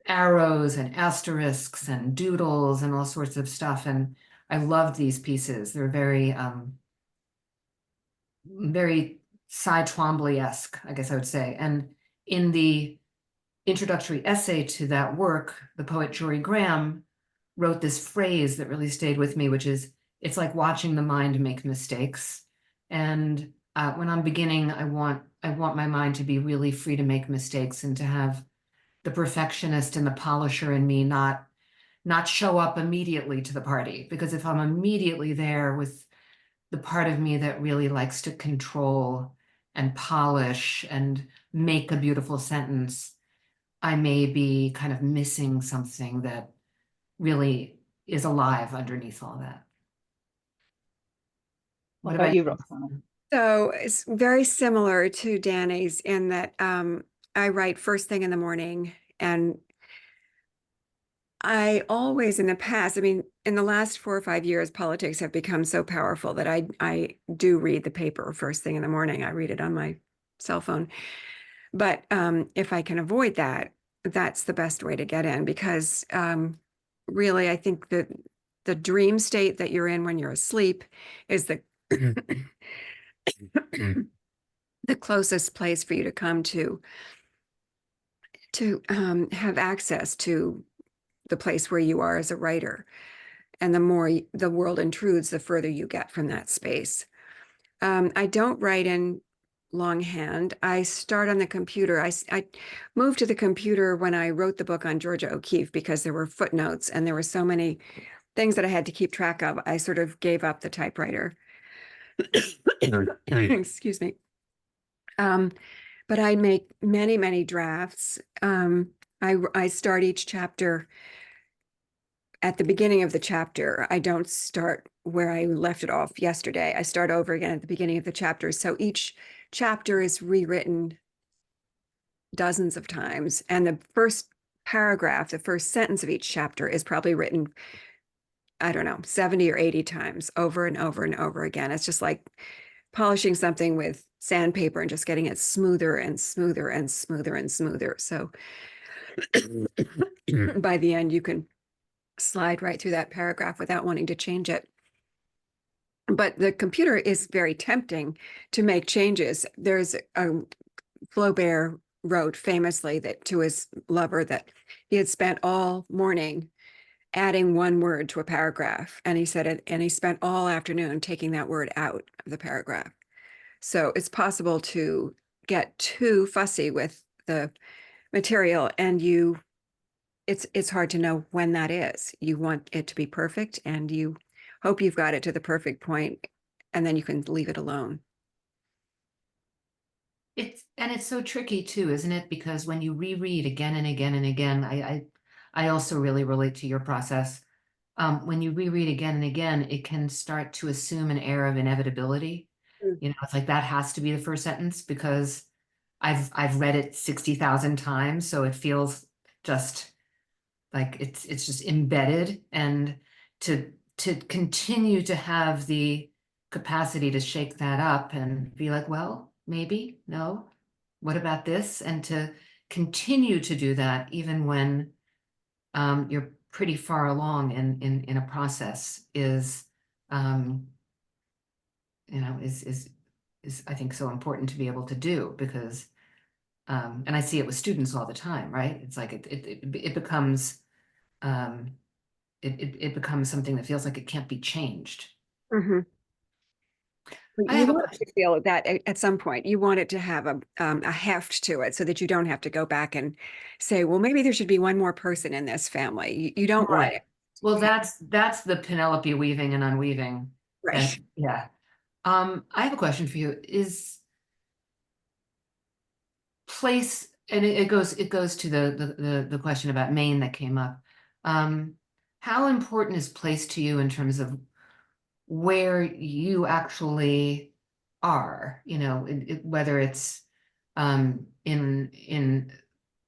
arrows and asterisks and doodles and all sorts of stuff. And I loved these pieces. They're very, very Cy Twombly-esque, I guess I would say. And in the introductory essay to that work, the poet Jory Graham wrote this phrase that really stayed with me, which is, it's like watching the mind make mistakes. And when I'm beginning, I want my mind to be really free to make mistakes, and to have the perfectionist and the polisher in me not show up immediately to the party. Because if I'm immediately there with the part of me that really likes to control and polish and make a beautiful sentence, I may be kind of missing something that really is alive underneath all that. What about you, Roxana? So it's very similar to Dani's in that I write first thing in the morning, and I always in the past, I mean, in the last 4 or 5 years, politics have become so powerful that I do read the paper first thing in the morning. I read it on my cell phone. But if I can avoid that, that's the best way to get in, because really, I think that the dream state that you're in when you're asleep is the the closest place for you to come to have access to the place where you are as a writer. And the more the world intrudes, the further you get from that space. I don't write in longhand. I start on the computer. I moved to the computer when I wrote the book on Georgia O'Keeffe, because there were footnotes and there were so many things that I had to keep track of. I sort of gave up the typewriter. Excuse me. But I make many, many drafts. I start each chapter at the beginning of the chapter. I don't start where I left it off yesterday. I start over again at the beginning of the chapter. So each chapter is rewritten dozens of times. And the first paragraph, the first sentence of each chapter is probably written, I don't know, 70 or 80 times over and over and over again. It's just like polishing something with sandpaper and just getting it smoother and smoother and smoother and smoother. So by the end, you can slide right through that paragraph without wanting to change it. But the computer is very tempting to make changes. There's Flaubert wrote famously that to his lover that he had spent all morning adding one word to a paragraph, and he said it, and he spent all afternoon taking that word out of the paragraph. So it's possible to get too fussy with the material, and it's hard to know when that is. You want it to be perfect, and you hope you've got it to the perfect point, and then you can leave it alone. It's so tricky too, isn't it? Because when you reread again and again and again, I also really relate to your process. When you reread again and again, it can start to assume an air of inevitability. It's like that has to be the first sentence because I've read it 60,000 times, so it feels just like it's just embedded. And to to continue to have the capacity to shake that up and be like, well, maybe, no, what about this? And to continue to do that even when you're pretty far along in a process is, is I think so important to be able to do, because and I see it with students all the time, right? It's like it becomes it becomes something that feels like it can't be changed. Mm-hmm. I You have a want question. to feel that at some point you want it to have a heft to it so that you don't have to go back and say, well, maybe there should be one more person in this family. You don't want Right. it. Well, that's the Penelope weaving and unweaving. Right. Yeah. I have a question for you. Is place, and it goes to the question about Maine that came up. How important is place to you in terms of where you actually are? You know, whether it's in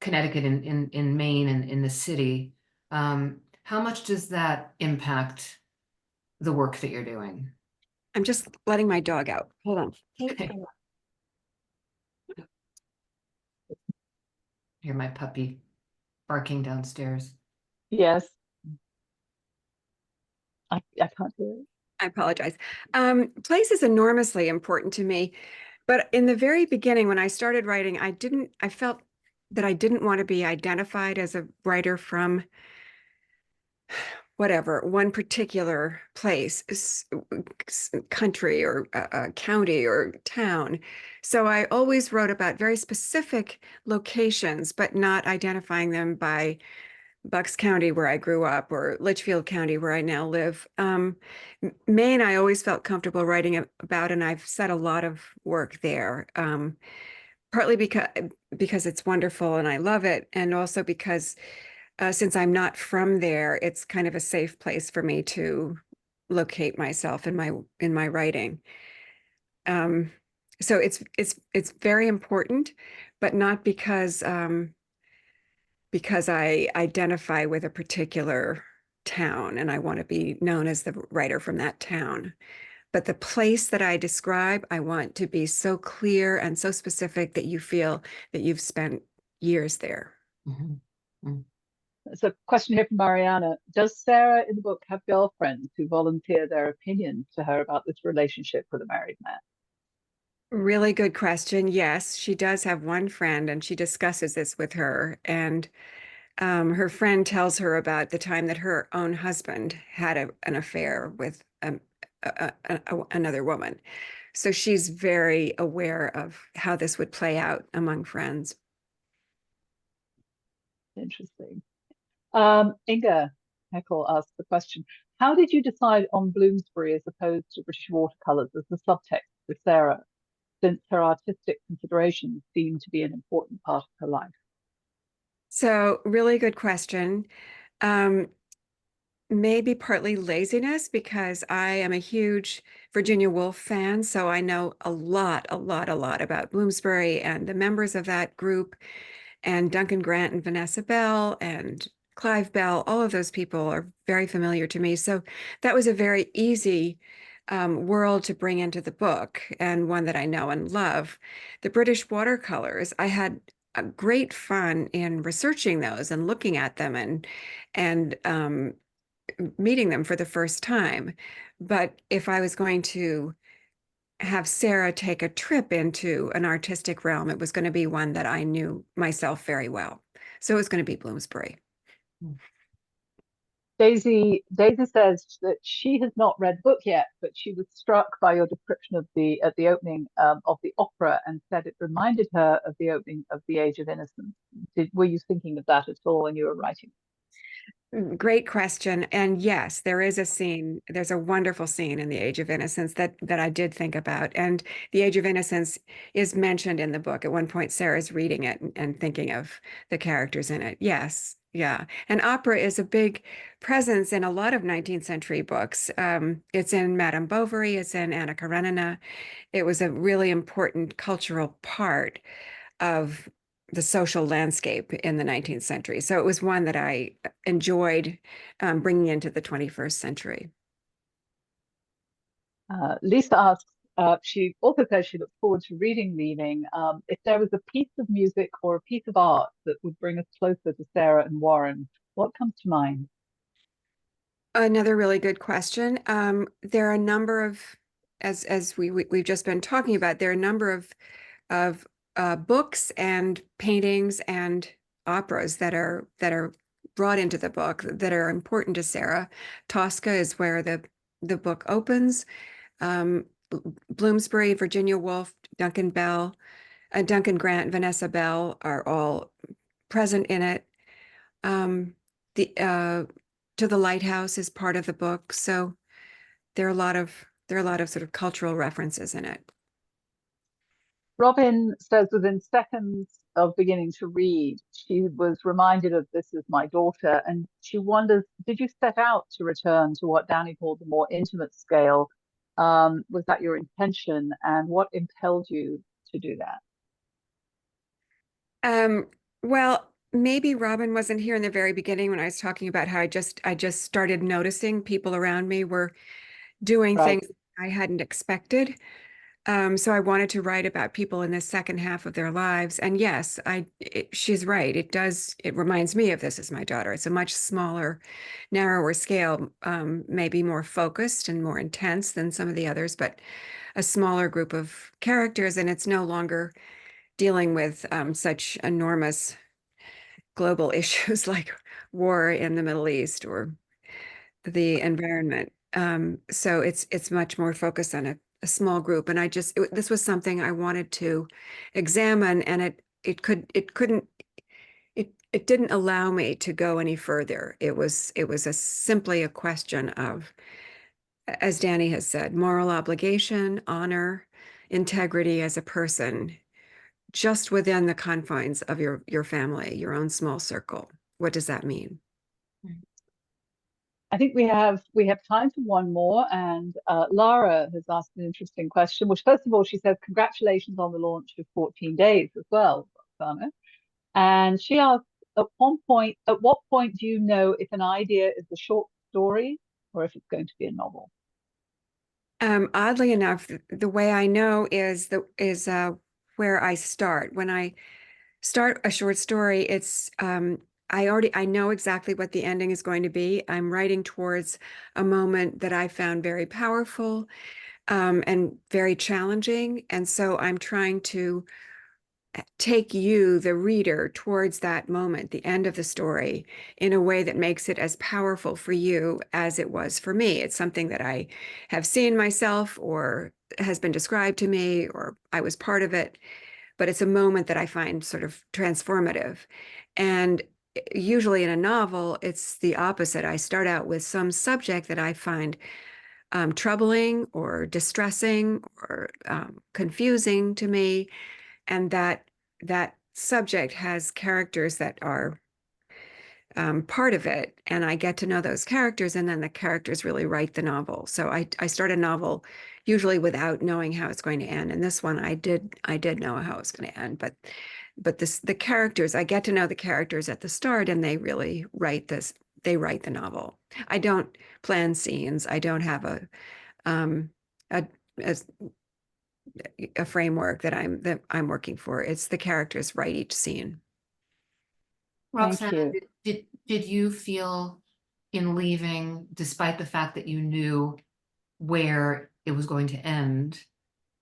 Connecticut, in Maine, and in the city. How much does that impact the work that you're doing? I'm just letting my dog out. Hold on. Okay. Hear my puppy barking downstairs. Yes. I can't hear it. I apologize. Place is enormously important to me, but in the very beginning, when I started writing, I felt that I didn't want to be identified as a writer from whatever, one particular place, country or county or town. So I always wrote about very specific locations, but not identifying them by Bucks County, where I grew up, or Litchfield County, where I now live. Maine, I always felt comfortable writing about, and I've said a lot of work there. Partly because it's wonderful and I love it, and also because since I'm not from there, it's kind of a safe place for me to locate myself in my writing. So it's very important, but not because I identify with a particular town and I want to be known as the writer from that town. But the place that I describe, I want to be so clear and so specific that you feel that you've spent years there. Mhm. Mm. There's a question here from Mariana. Does Sarah in the book have girlfriends who volunteer their opinions to her about this relationship with a married man? Really good question. Yes, she does have one friend, and she discusses this with her. And her friend tells her about the time that her own husband had an affair with another woman. So she's very aware of how this would play out among friends. Interesting. Inga Heckel asked the question, how did you decide on Bloomsbury as opposed to British watercolors as the subtext for Sarah, since her artistic considerations seem to be an important part of her life? So really good question. Maybe partly laziness, because I am a huge Virginia Woolf fan, so I know a lot about Bloomsbury and the members of that group, and Duncan Grant and Vanessa Bell and Clive Bell. All of those people are very familiar to me. So that was a very easy world to bring into the book, and one that I know and love. The British watercolors, I had a great fun in researching those and looking at them and meeting them for the first time. But if I was going to have Sarah take a trip into an artistic realm, it was going to be one that I knew myself very well. So it was going to be Bloomsbury. Daisy says that she has not read the book yet, but she was struck by your description of at the opening of the opera, and said it reminded her of the opening of The Age of Innocence. Were you thinking of that at all when you were writing? Great question. And yes, there is a scene, there's a wonderful scene in The Age of Innocence that I did think about. And The Age of Innocence is mentioned in the book. At one point, Sarah's reading it and thinking of the characters in it. Yes. Yeah. And opera is a big presence in a lot of 19th century books. It's in Madame Bovary, it's in Anna Karenina. It was a really important cultural part of the social landscape in the 19th century. So it was one that I enjoyed bringing into the 21st century. Lisa asks, she also says she looks forward to reading Leaving. If there was a piece of music or a piece of art that would bring us closer to Sarah and Warren, what comes to mind? Another really good question. There are a number of, as we've just been talking about, there are a number of books and paintings and operas that are brought into the book that are important to Sarah. Tosca is where the book opens. Bloomsbury, Virginia Woolf, Duncan Grant, Vanessa Bell are all present in it. The To the Lighthouse is part of the book, so there are a lot of sort of cultural references in it. Robin says within seconds of beginning to read, she was reminded of This Is My Daughter, and she wonders, did you set out to return to what Dani called the more intimate scale? Was that your intention, and what impelled you to do that? Well, maybe Robin wasn't here in the very beginning when I was talking about how I just started noticing people around me were doing Right. things I hadn't expected. So I wanted to write about people in the second half of their lives. And yes, she's right. It reminds me of This Is My Daughter. It's a much smaller, narrower scale, maybe more focused and more intense than some of the others, but a smaller group of characters. And it's no longer dealing with such enormous global issues like war in the Middle East or the environment. So it's much more focused on a small group. And this was something I wanted to examine, and it didn't allow me to go any further. It was simply a question of, as Dani has said, moral obligation, honor, integrity as a person, just within the confines of your family, your own small circle. What does that mean? I think we have time for one more, and Lara has asked an interesting question. Which, first of all, she says congratulations on the launch of 14 Days as well, Roxana. And she asks, at what point do you know if an idea is a short story or if it's going to be a novel? Oddly enough, the way I know is where I start. When I start a short story, it's I know exactly what the ending is going to be. I'm writing towards a moment that I found very powerful, and very challenging. And so I'm trying to take you, the reader, towards that moment, the end of the story, in a way that makes it as powerful for you as it was for me. It's something that I have seen myself, or has been described to me, or I was part of it, but it's a moment that I find sort of transformative. And usually in a novel, it's the opposite. I start out with some subject that I find troubling or distressing or confusing to me, and that subject has characters that are part of it, and I get to know those characters, and then the characters really write the novel. So I start a novel usually without knowing how it's going to end, and this one I did know how it was going to end, but the characters, I get to know the characters at the start, and they really write the novel. I don't plan scenes. I don't have a framework that I'm working for. It's the characters write each scene. Thank Roxana, you. did you feel in Leaving, despite the fact that you knew where it was going to end,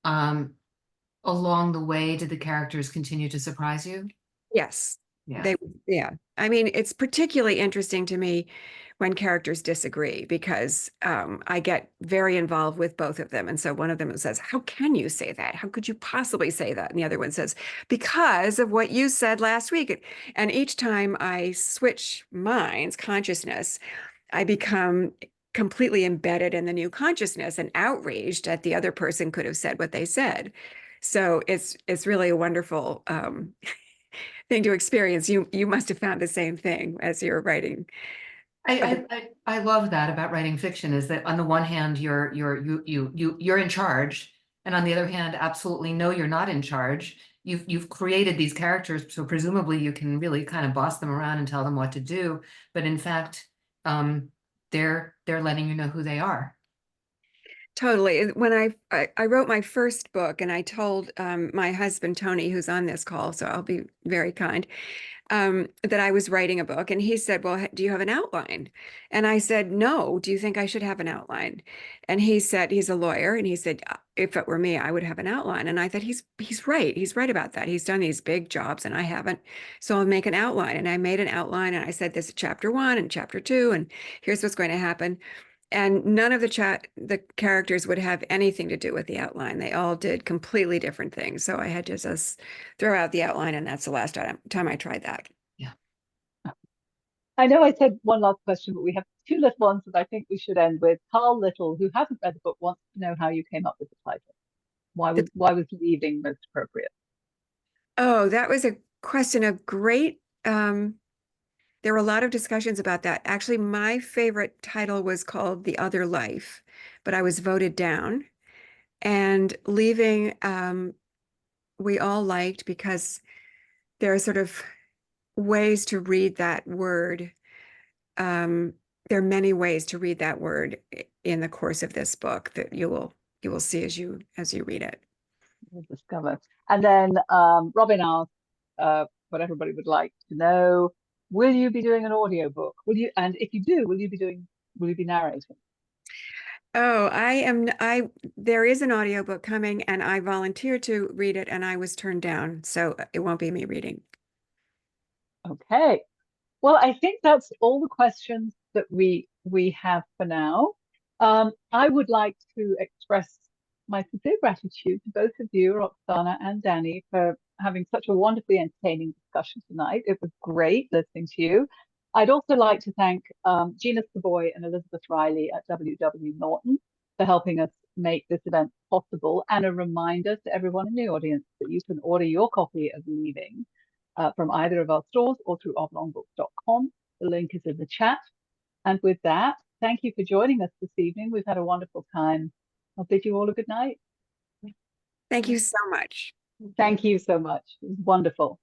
along the way, did the characters continue to surprise you? Yes. Yeah. Yeah. I mean, it's particularly interesting to me when characters disagree, because I get very involved with both of them. And so one of them says, "How can you say that? How could you possibly say that?" And the other one says, "Because of what you said last week." And each time I switch minds, consciousness, I become completely embedded in the new consciousness and outraged that the other person could have said what they said. So it's really a wonderful thing to experience. You must have found the same thing as you're writing. I love that about writing fiction, is that on the one hand you're in charge, and on the other hand, absolutely no, you're not in charge. You've created these characters, so presumably you can really kind of boss them around and tell them what to do. But in fact, they're letting you know who they are. Totally. When I wrote my first book, and I told my husband, Tony, who's on this call, so I'll be very kind, that I was writing a book. And he said, well, do you have an outline? And I said, no, do you think I should have an outline? And he said, he's a lawyer. And he said, if it were me, I would have an outline. And I thought, he's right. He's right about that. He's done these big jobs and I haven't. So I'll make an outline. And I made an outline and I said, this is chapter 1 and chapter 2, and here's what's going to happen. And none of the characters would have anything to do with the outline. They all did completely different things. So I had to just throw out the outline, and that's the last time I tried that. Yeah. I know I said one last question, but we have 2 little ones that I think we should end with. Carl Little, who hasn't read the book, wants to know how you came up with the title. Why was leaving most appropriate? Oh, that was a question of great. There were a lot of discussions about that. Actually, my favorite title was called The Other Life, but I was voted down. And leaving, we all liked because there are sort of ways to read that word. There are many ways to read that word in the course of this book that you will see as you read it. We'll discover. And then Robin asked what everybody would like to know. Will you be doing an audiobook? And if you do, will you be narrating? Oh, there is an audiobook coming, and I volunteered to read it and I was turned down. So it won't be me reading. Okay. Well, I think that's all the questions that we have for now. I would like to express my sincere gratitude to both of you, Roxana and Dani, for having such a wonderfully entertaining discussion tonight. It was great listening to you. I'd also like to thank Gina Savoy and Elizabeth Riley at W.W. Norton for helping us make this event possible, and a reminder to everyone in the audience that you can order your copy of Leaving from either of our stores or through oblongbooks.com. The link is in the chat. And with that, thank you for joining us this evening. We've had a wonderful time. I'll bid you all a good night. Thank you so much. Thank you so much. It was wonderful.